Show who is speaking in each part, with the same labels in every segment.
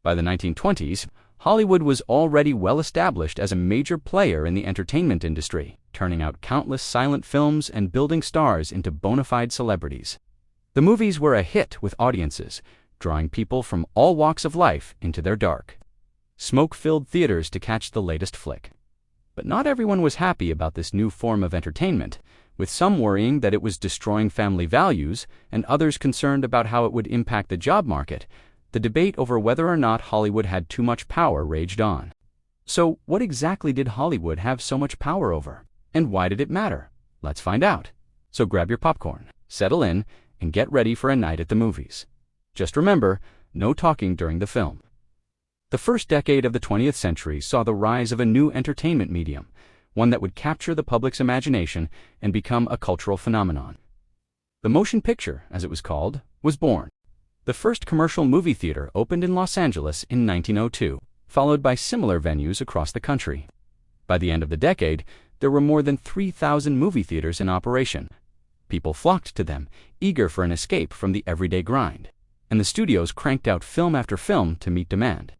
Speaker 1: By the 1920s, Hollywood was already well established as a major player in the entertainment industry, turning out countless silent films and building stars into bona fide celebrities. The movies were a hit with audiences, drawing people from all walks of life into their dark, smoke-filled theaters to catch the latest flick. But not everyone was happy about this new form of entertainment, with some worrying that it was destroying family values and others concerned about how it would impact the job market. The debate over whether or not Hollywood had too much power raged on. So, what exactly did Hollywood have so much power over? And why did it matter? Let's find out. So grab your popcorn, settle in, and get ready for a night at the movies. Just remember, no talking during the film. The first decade of the 20th century saw the rise of a new entertainment medium, one that would capture the public's imagination and become a cultural phenomenon. The motion picture, as it was called, was born. The first commercial movie theater opened in Los Angeles in 1902, followed by similar venues across the country. By the end of the decade, there were more than 3,000 movie theaters in operation. People flocked to them, eager for an escape from the everyday grind, and the studios cranked out film after film to meet demand.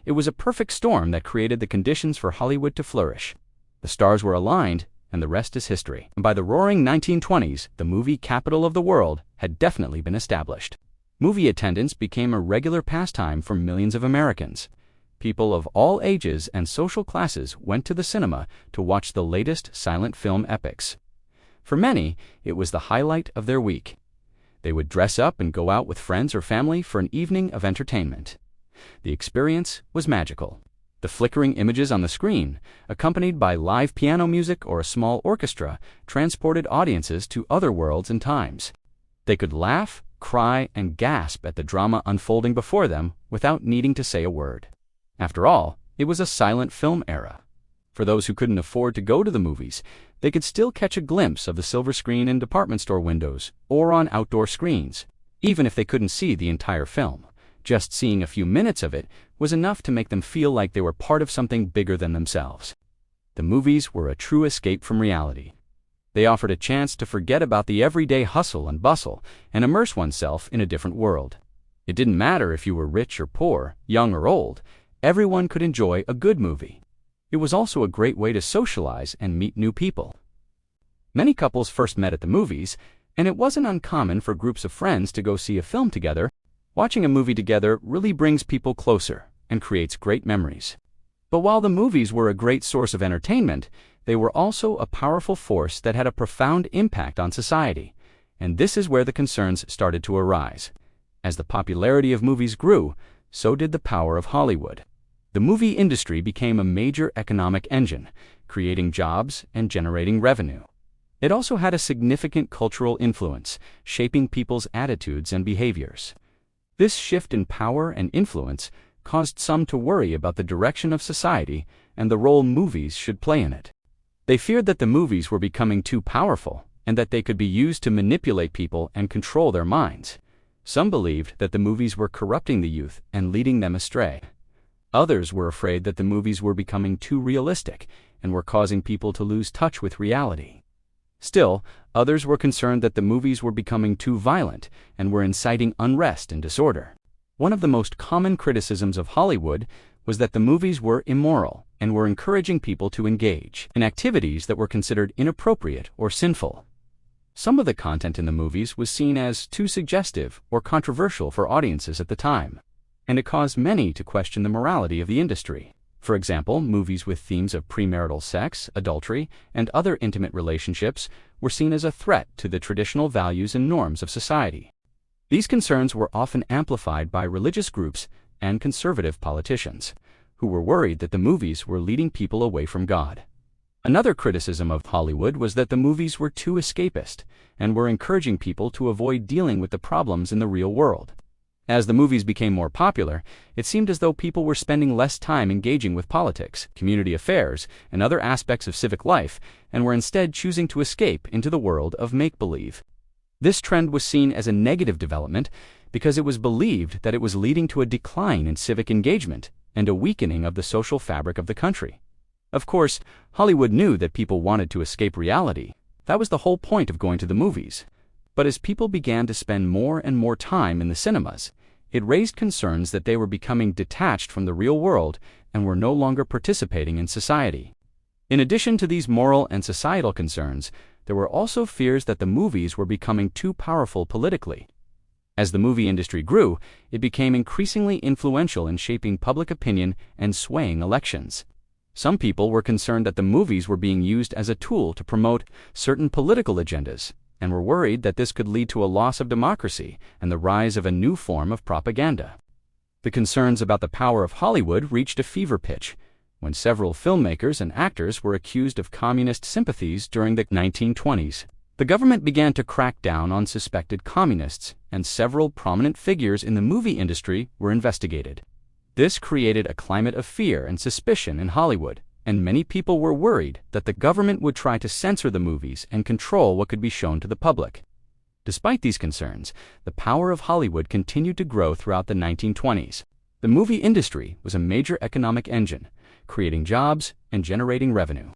Speaker 1: It was a perfect storm that created the conditions for Hollywood to flourish. The stars were aligned, and the rest is history. And by the roaring 1920s, the movie capital of the world had definitely been established. Movie attendance became a regular pastime for millions of Americans. People of all ages and social classes went to the cinema to watch the latest silent film epics. For many, it was the highlight of their week. They would dress up and go out with friends or family for an evening of entertainment. The experience was magical. The flickering images on the screen, accompanied by live piano music or a small orchestra, transported audiences to other worlds and times. They could laugh, cry, and gasp at the drama unfolding before them without needing to say a word. After all, it was a silent film era. For those who couldn't afford to go to the movies, they could still catch a glimpse of the silver screen in department store windows or on outdoor screens, even if they couldn't see the entire film. Just seeing a few minutes of it was enough to make them feel like they were part of something bigger than themselves. The movies were a true escape from reality. They offered a chance to forget about the everyday hustle and bustle and immerse oneself in a different world. It didn't matter if you were rich or poor, young or old, everyone could enjoy a good movie. It was also a great way to socialize and meet new people. Many couples first met at the movies, and it wasn't uncommon for groups of friends to go see a film together. Watching a movie together really brings people closer and creates great memories. But while the movies were a great source of entertainment, they were also a powerful force that had a profound impact on society, and this is where the concerns started to arise. As the popularity of movies grew, so did the power of Hollywood. The movie industry became a major economic engine, creating jobs and generating revenue. It also had a significant cultural influence, shaping people's attitudes and behaviors. This shift in power and influence caused some to worry about the direction of society and the role movies should play in it. They feared that the movies were becoming too powerful and that they could be used to manipulate people and control their minds. Some believed that the movies were corrupting the youth and leading them astray. Others were afraid that the movies were becoming too realistic and were causing people to lose touch with reality. Still, others were concerned that the movies were becoming too violent and were inciting unrest and disorder. One of the most common criticisms of Hollywood was that the movies were immoral and were encouraging people to engage in activities that were considered inappropriate or sinful. Some of the content in the movies was seen as too suggestive or controversial for audiences at the time, and it caused many to question the morality of the industry. For example, movies with themes of premarital sex, adultery, and other intimate relationships were seen as a threat to the traditional values and norms of society. These concerns were often amplified by religious groups and conservative politicians, who were worried that the movies were leading people away from God. Another criticism of Hollywood was that the movies were too escapist and were encouraging people to avoid dealing with the problems in the real world. As the movies became more popular, it seemed as though people were spending less time engaging with politics, community affairs, and other aspects of civic life, and were instead choosing to escape into the world of make-believe. This trend was seen as a negative development because it was believed that it was leading to a decline in civic engagement and a weakening of the social fabric of the country. Of course, Hollywood knew that people wanted to escape reality. That was the whole point of going to the movies. But as people began to spend more and more time in the cinemas, It raised concerns that they were becoming detached from the real world and were no longer participating in society. In addition to these moral and societal concerns, there were also fears that the movies were becoming too powerful politically. As the movie industry grew, it became increasingly influential in shaping public opinion and swaying elections. Some people were concerned that the movies were being used as a tool to promote certain political agendas, and were worried that this could lead to a loss of democracy and the rise of a new form of propaganda. The concerns about the power of Hollywood reached a fever pitch when several filmmakers and actors were accused of communist sympathies during the 1920s. The government began to crack down on suspected communists, and several prominent figures in the movie industry were investigated. This created a climate of fear and suspicion in Hollywood, and many people were worried that the government would try to censor the movies and control what could be shown to the public. Despite these concerns, the power of Hollywood continued to grow throughout the 1920s. The movie industry was a major economic engine, creating jobs and generating revenue.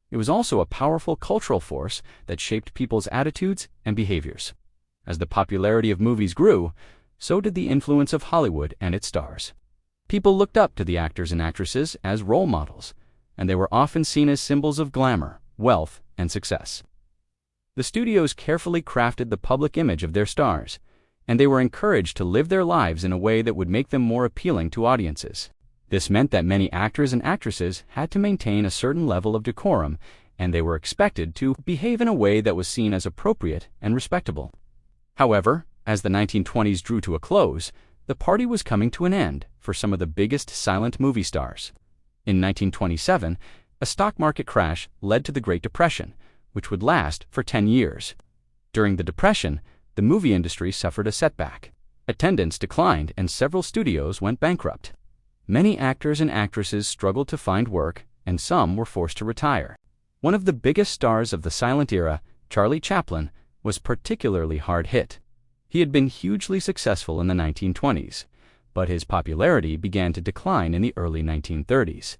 Speaker 1: It was also a powerful cultural force that shaped people's attitudes and behaviors. As the popularity of movies grew, so did the influence of Hollywood and its stars. People looked up to the actors and actresses as role models, and they were often seen as symbols of glamour, wealth, and success. The studios carefully crafted the public image of their stars, and they were encouraged to live their lives in a way that would make them more appealing to audiences. This meant that many actors and actresses had to maintain a certain level of decorum, and they were expected to behave in a way that was seen as appropriate and respectable. However, as the 1920s drew to a close, the party was coming to an end for some of the biggest silent movie stars. In 1927, a stock market crash led to the Great Depression, which would last for 10 years. During the Depression, the movie industry suffered a setback. Attendance declined and several studios went bankrupt. Many actors and actresses struggled to find work, and some were forced to retire. One of the biggest stars of the silent era, Charlie Chaplin, was particularly hard hit. He had been hugely successful in the 1920s, but his popularity began to decline in the early 1930s.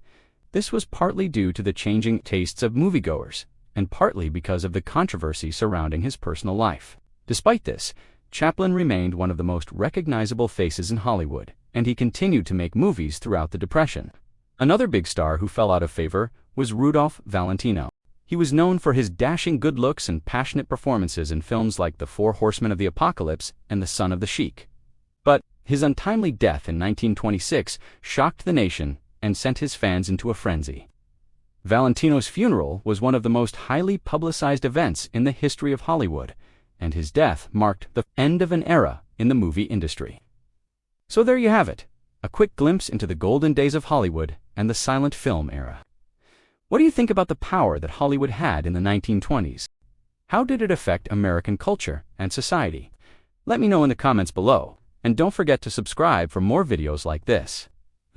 Speaker 1: This was partly due to the changing tastes of moviegoers, and partly because of the controversy surrounding his personal life. Despite this, Chaplin remained one of the most recognizable faces in Hollywood, and he continued to make movies throughout the Depression. Another big star who fell out of favor was Rudolph Valentino. He was known for his dashing good looks and passionate performances in films like The Four Horsemen of the Apocalypse and The Son of the Sheik. But his untimely death in 1926 shocked the nation and sent his fans into a frenzy. Valentino's funeral was one of the most highly publicized events in the history of Hollywood, and his death marked the end of an era in the movie industry. So there you have it, a quick glimpse into the golden days of Hollywood and the silent film era. What do you think about the power that Hollywood had in the 1920s? How did it affect American culture and society? Let me know in the comments below, and don't forget to subscribe for more videos like this.